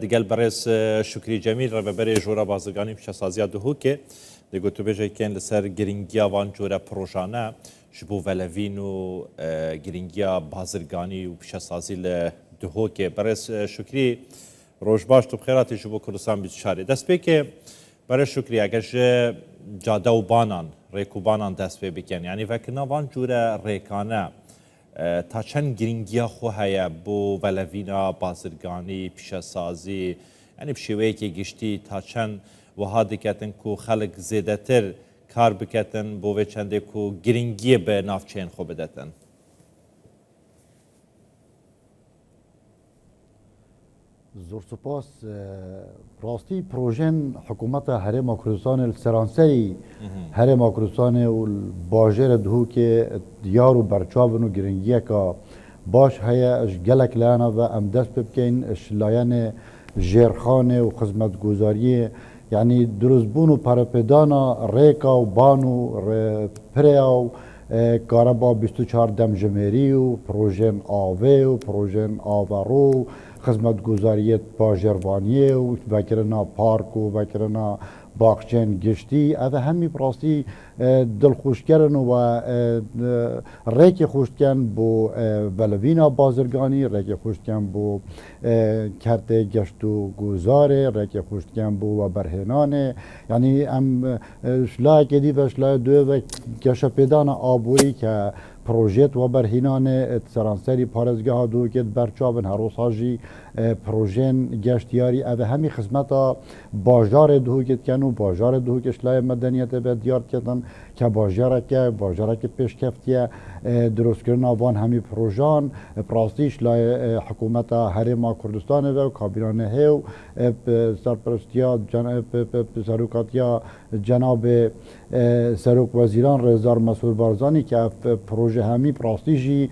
دگل برس شکری جمیل را ببری جورا بازرگانی پیشسازی دهوکه دگو تو بجای کن لسر گرینگیا وان جورا پروژانه جبو ولوین و گرینگیا بازرگانی و پیشسازی لدهوکه برس شکری روش باش تو بخیراتی جبو کردستان بیت شاری دست بی که برای شکری اگرش جاده و بانان ریک و بانان دست بی بکن یعنی فکرنا وان جورا ریکانه تا چند گرینگیا خو هیا بو ولوینا بازرگانی پیشسازی یعنی بشوی که گشتی تا چند وها دکتن کو خلق زیده تر کار بکتن بو و چنده کو گرینگی به نافچین خو بدتن زور سپاس راستی پروژن حکومت هرم کردستان السرانسری هرم کردستان و باجر دهو که دیار و برچاون و گرنگیه که باش هیا اش گلک لانا و ام دست ببکین اش لایان جیرخانه و خدمتگزاری یعنی درزبون و پرپدانا ریکا و بانو پریا و کاربا 24 دم جمهوری و پروژن آوه و پروژن آورو خدمتگزاریت باجروانیه و بکرنا پارک و بکرنا باغچین گشتی اوه همی براستی دلخوشکرن و ریک خوشکن بو ولوینا بازرگانی ریک خوشکن بو کرت گشت و گذاره ریک خوشکن بو و برهنانه یعنی ام شلای کدی و شلای دو و گشت پیدان آبوری که پروژیت و برهنانه سرانسری پارزگاه دو که برچاون هروساجی پروژن گشتیاری اوه همی خدمتا باجار دو که کنو باجار دو که شلای مدنیت به دیار کردن که باجاره که پیشکفتیه درست کردن وان همی پروژان پراستیش لای حکومت هرم کردستان و کابینانه هیو سرپرستیا سروکاتیا جناب سروک وزیران رضا مسعود بارزانی که پروژه همی پراستیجی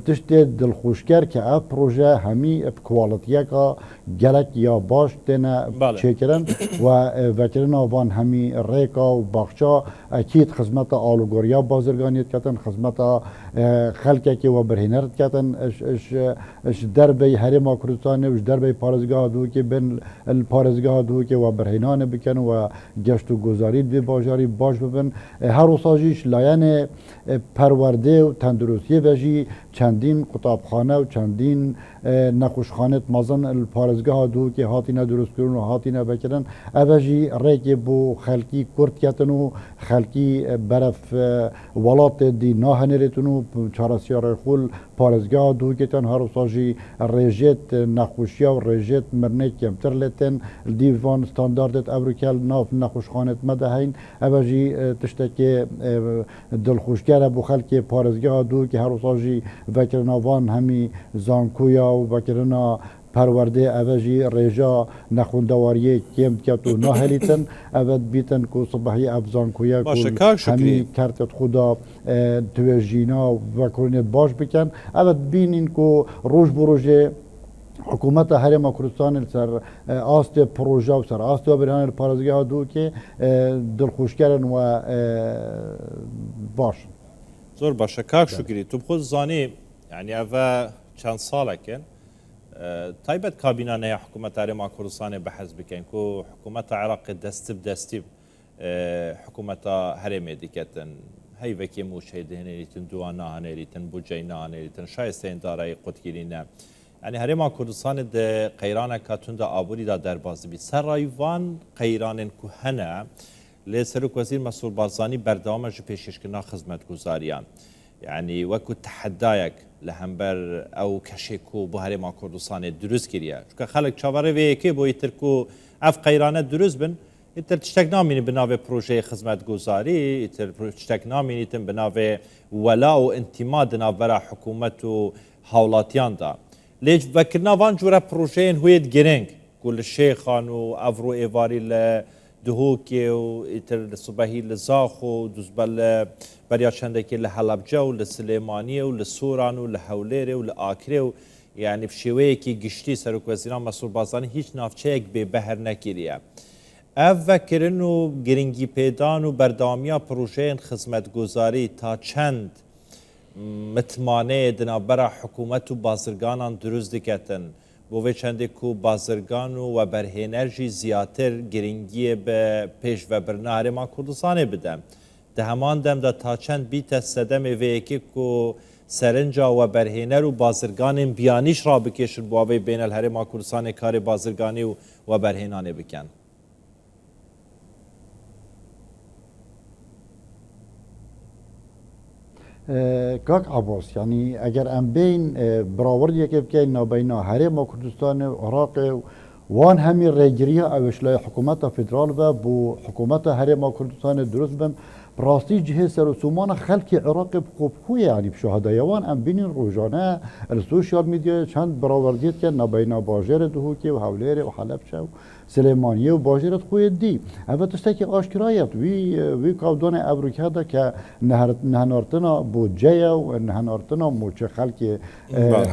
دشت دلخوشگر که اف پروژه همی کوالتیه که گلک یا باش تنه چکرن و وکرن وان همی ریکا و باخچا اکید خدمت آلوگوریا بازرگانیت کتن خدمت خلقه که و برهنرت کتن اش دربی هرم کردستان و دربی پارزگاه دو که بین الپارزگاه دو که و برهنان بکن و گشت و گذارید به باجاری باش ببن هر وساجیش لاین پرورده و تندرستی وجی چندین قطابخانه و چندین نخوشخانه مازن الپارزگاه دو که هاتینا درست کرن و هاتینا بکرن اوجی ریک بو خلقی کرد کتن و خلقی برف ولات دی ناهنریتن و چارسیار خول پارزگاه دو کتن هر وساجی رژت نخوشیا و رژت مرنه کمتر لتن دیوان ستانداردت ابروکل ناف نخوشخانه مدهین اوجی تشتکی دلخوشگر بو خلقی پارزگاه دو که هر وساجی وکرنا وان همی زانکویا و وکرنا پرورده اوجی رجا نخوندواری کم کتو نهلیتن اود بیتن کو صبحی افزان کویا کو همی کرتت خدا توجینا و کرونیت باش بکن اود بینین کو روز بروژه حکومت هرم کردستان سر آست پروژه و سر آست و برهان پارزگاه دو که دلخوشکرن و باش زور باشه کاک شکری تو بخود زانی یعنی اوه چند ساله کن تایبەت کابینانەیە حکوومەت هەرێما کوردستانی بەحەز بکەین کو حکوومەتە عێراقی دەست بدەستی حکوومەتە هەرێمێ دیکەتن هەیڤێکی موشەی دهێنێریتن دووان ناهێنێریتن بودجەی ناهێنێریتن شایستەین دارایی قوتگیرینە یعنی هەرێما کوردستانی قەیرانە کاتوندا ئابووریدا دەرباز بی سەرڕایوان قەیرانên ku hene lê Serok Wezîr Mesûd Barzanî berdewama ji pêşkêşkirina xizmetguzariyan yani wekû tehedayek li hember ew keşê ku bu herêma Kurdistanê durust kiriye çunke xelek çavarê vê yekê bû îtir ku ev qeyrane durust bin îtir tiştek namînin bi navê projeyê xizmetguzarî îtir tiştek namînîtin bi navê wela û intîma di navbera hikûmet û hawlatiyan da lê vekirina van cure projeyên huyê giring ku li Şêxan û ev rû êvarî li Duhokê û îtir li Subehî li Zax û duzbel li beriya çendekê li Helebce û li Silêmaniyê û li Soran û li Hewlêrê û li Akirê û yani bi şêweyekî giştî Serokweziran Mesûd Barzanî hîç navçeyek bêbeher nekiriye. Ev vekirin û giringîpêdan û berdewamiya projeyên xizmetguzarî ta çend mitmaneyê di navbera hikûmet û bazirganan durust diketin بۆ vê çendê ku bazirgan û weberhêner jî ziyatr giringiyê bi pêşvebirina Herêma Kurdistanê bide. Di heman dem de ta çend bîte sedemê vê yekê ku serinca weberhêner û bazirganên biyanîş rabikêşin bo avê bênel Herêma Kurdistanê karê bazirganî û weberhênanê bikin. کاک عباس یعنی اگر ام بین براوردی که بکن نابینا هرم کردستان و عراق وان همی ریگریه اوشلای حکومت فدرال و بو حکومت هرم کردستان درست بن براستی جهه سرسومان خلق عراق خوب خوی یعنی بشهده یوان ام بین روزانه السوشیال میدیا چند براوردیت که نابینا باجر دهوکی و حولیر و حلب شو سلیمانیه و باجرت خوی دی اما تشتکی آشکرایت وی کاودان ابروکه ده که نهنارتنا بودجه و نهنارتنا موچه خلق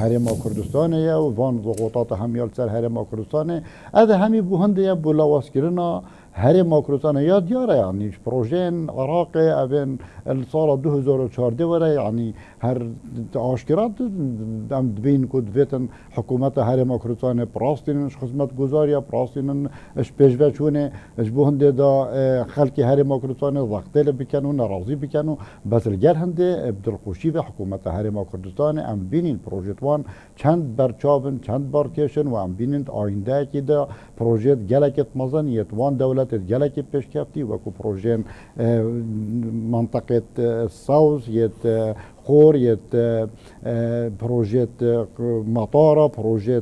هرم کردستانه و وان ضغوطات همیال سر هرم کردستانه از همی بوهنده بو لواسکرنا هرم کردستان یاد یاره یعنی پروژه عراق اون سال 2014 وره یعنی هر آشکرات ام بین کد ویتن حکومت هرم کردستان پراستینش خدمت گزاری پراستین اش پیشوا چونه اش بوهنده دا خلق هرم کردستان وقتل بکنو ناراضی بکنو بس الگر هنده عبدالخوشی و حکومت هرم کردستان ام بینین پروژه وان چند برچاون چند بار کشن و ام بینین آینده کی دا پروژه گلکت مزنیت وان دولت گلکی پیش کفتی و کو پروژه منطقه ساوز یت خور یت پروژه مطاره پروژه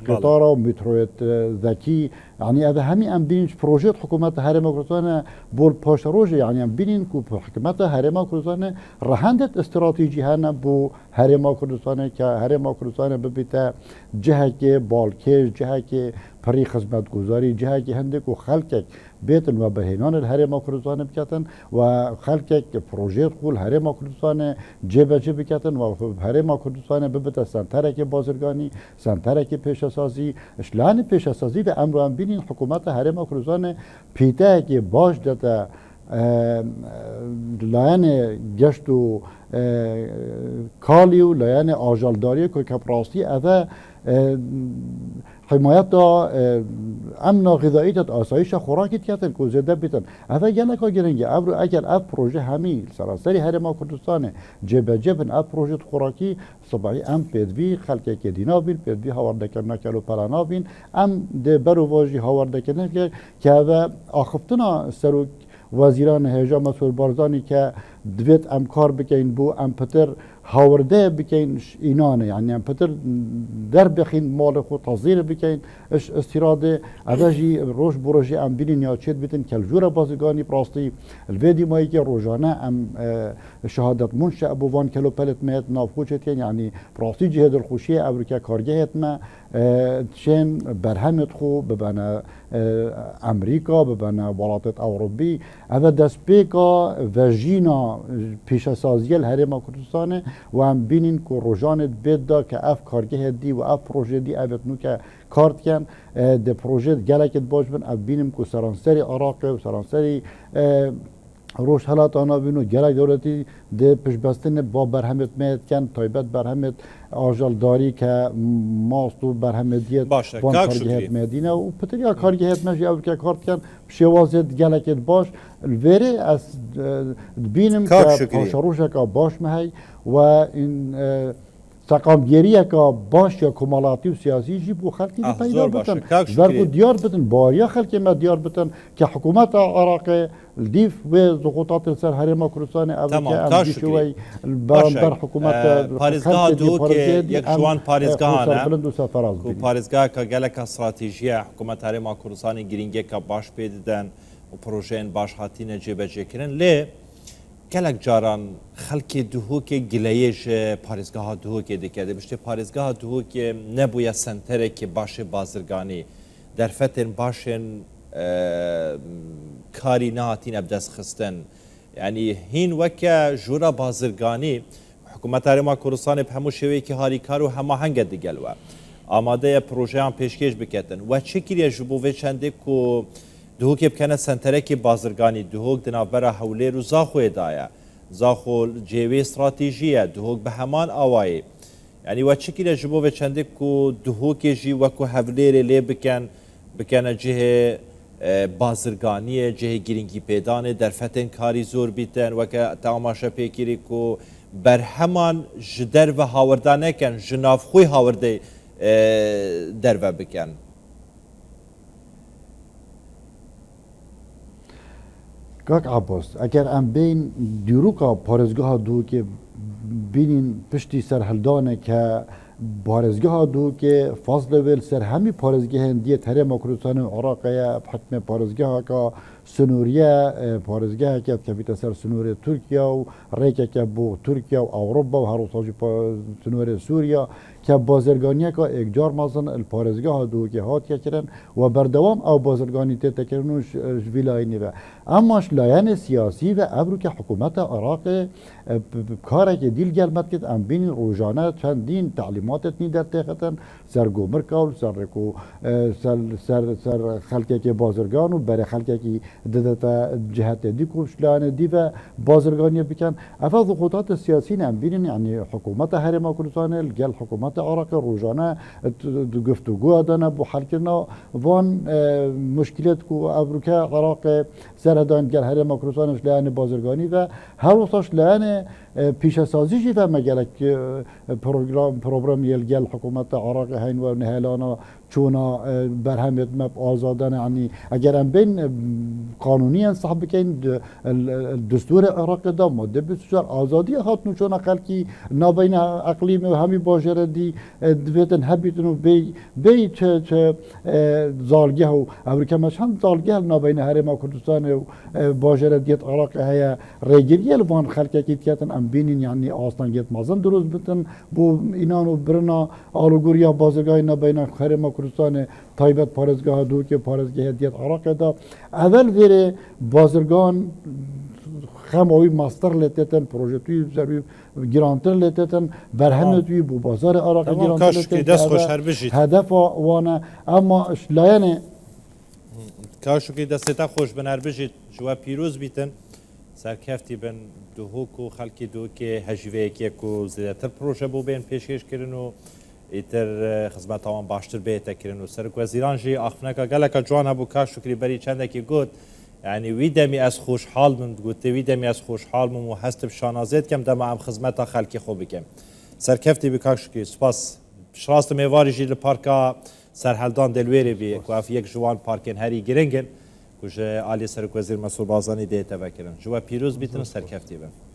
قطار و مترویت ذکی یعنی از همین ام بینش پروژه حکومت هرم کردستان بول پاش روزه یعنی ام بینین کو حکومت هرم کردستان رهندت استراتژی هنه بو هرم کردستان که هرم کردستان ببیته جهه که بالکش جهه که پری خدمت گذاری جهه که هنده کو خلق بیتن و بهینان هرم کردستان بکتن و خلق پروژه خول هرم کردستان جب بکتن و هرم کردستان ببیته سنتره که بازرگانی سنتره که پیشسازی اشلان پیشسازی به امر ام بینین حکومت هرم کردستان پیته که باش داده لایان گشت و کالی و لایان آجالداری که کپراستی اوه حمایت دا امن غذایی تا آسایش خوراکیت کردن که زده بیتن اوه گله که گرنگه اگر اف پروژه همی سراسری هرم کردستان جبن اف پروژه خوراکی صبحی ام پیدوی خلقه که دینا بین پیدوی هاورده کرنا کلو پلانا بین ام ده برو واجی هاورده کرنا که اوه آخفتنا سروک وزیران هجا مسئول بارزانی که دویت ام کار بکن بو ام پتر هاورده بکن اینانه یعنی ام پتر در بخین مال خود تازیر بکن اش استراده اوجی روش بروژی ام بینین یا چید بیتن کلجور بازگانی پراستی الویدی مایی که روزانه ام شهادت منشأ بو وان کلو پلت مهت نافخوشت یعنی پراستی جهد الخوشی امریکا کارگهت ما چین برهمت خو ببنا امریکا ببنا ولایت اوروبی اوه دست پیکا و جینا پیشسازی الهرم کردستانه و هم بینین که روزانه بید دا که اف کارگه دی و اف پروژه دی اوت نو که کارت کن ده پروژه گلکت باش بن اف بینیم که سرانسری عراق و سرانسری روش حالات آنها بینو گلک دولتی ده پشبستن با برهمت مهد کن تایبت برهمت آجال داری که ماست و برهمدیت وان کارگهت مهدینه و پتریا کارگهت مجی او که کارت کن شوازت گلکت باش الویره از بینم که پاشروشه که باش مهی و این سقامگیریه که باش یا کمالاتی و سیاسی جی بو خلقی پیدا بتن ورکو دیار بتن باریا خلقی ما دیار بتن که حکومت عراق دیف و ضغوطات سر هرم کردستان او که ام شوی بر حکومت پاریزگاه دو که یک جوان پاریزگاه نه کو پاریزگاه که گلک استراتژی حکومت هرم کردستان گرینگه که باش پیدن و پروژه باش هاتین جبهه کردن لی گلک جاران خلک دهوک گلیش پاریزگاه دهوک دکرده بشته پاریزگاه دهوک نبویا سنتره که باشه بازرگانی در فتن باشن کاری نهاتین ابدست خستن یعنی هین وکه جورا بازرگانی حکومت هرم کردستان به همو شوی که هاری کارو همه هنگ دیگلوه آماده پروژه هم پیشکش بکتن و چه کریه جبوه چنده که دهوک بکنه سنتره که بازرگانی دهوک دنابره حوله رو زاخوی دایه زاخو جیوی استراتیجیه دهوک به همان آوایی يعني واتشكي لجبو بچندك كو دهوكي جي وكو هفليري لي بكان جهه بازرگانیه جهه گرینگی پیدانه در فتن کاری زور بیتن وکه تماشا پیکری کو بر همان جدر و هاوردانه کن جناف خوی هاورده در و بکن کاک عباس اگر ام بین دیروکا پارزگاه دو که بینین پشتی سرهلدانه که پارزگاه دو که فاصله ول سر همی پارزگاه هندیه هرم کردستان و عراقیه حکم پارزگاه که سنوریه پارزگاه که کبیت سر سنوری ترکیه و ریکه که بو ترکیه و اروپا و هر روزی سنوری سوریا که بازرگانی که اکجار مازن الپارزگاه دو که هات کردن و بردوام او بازرگانی تکرنوش ویلای نیوه اما لایان سیاسی و ابرو که حکومت عراق کاری که دیل گلمت کد ام بین روزانه چندین تعلیمات نی در تختن سر گمر کول سر خلقه که بازرگان و برای خلقه که دادتا جهت دی کوش لایان دی و بازرگانی بکن افضل خطات سیاسی ام بین یعنی حکومت هرم کردستان الگل حکومت عراق روزانه گفتگو دادن بو حل کردن وان مشکلات کو ابروکه عراق سردان گل هرم کردستانش لایان بازرگانی و هر وقتش لایان پیش سازیشی و مگرک پروگرام یلگل حکومت عراق هین و نهلانا چونا برهمت مب آزادانه یعنی اگر ام بین قانونی انصاح بکن دستور عراق دا ماده 24 آزادی هات نو چونا خلکی نابین اقلیم و همی باجره دی دویتن هبیتن و بی چه زالگه و امریکا مشان زالگه نابین هرم کردستان و باجره دیت عراق هیا ریگیری الوان خلکی کیتیاتن ام بینین یعنی آستان گیت مازن درست بتن بو اینان و برنا آلوگوریا بازرگاه نابین هرم کردستان تایبت پارزگاه دو که پارزگاه دیت عراق دا اول ویره بازرگان خماوی ماستر لتتن پروژه توی ضروری گرانتر لتتن برهمه توی بو بازار عراق گرانتر لتتن هدف وانه اما لایانه کاشو که دسته خوش بنر بجید جوا پیروز بیتن سرکفتی بن دوهوک و خلکی دو که هجوه که زیادتر پروژه بو بین پیشکش کردن و ایتر خدمت آن باشتر بیت کردن و سرک وزیران جی آخفنکا گلکا جوان ابو کاشو که بری چنده که گفت يعني ويدمي از خوشحال من قلت ويدمي از خوشحال من وحست بشانازيت كم دم عم خدمتا خلقي خو بكم سركفتي بكاكشكي سپاس شراست ميواري جي الباركا سرحلدان دلويري بي كواف يك جوان باركين هري جرينجن كوش آلي سرك وزير مسؤول بازاني ديتا بكرن جوا بيروز بيتن سركفتي بم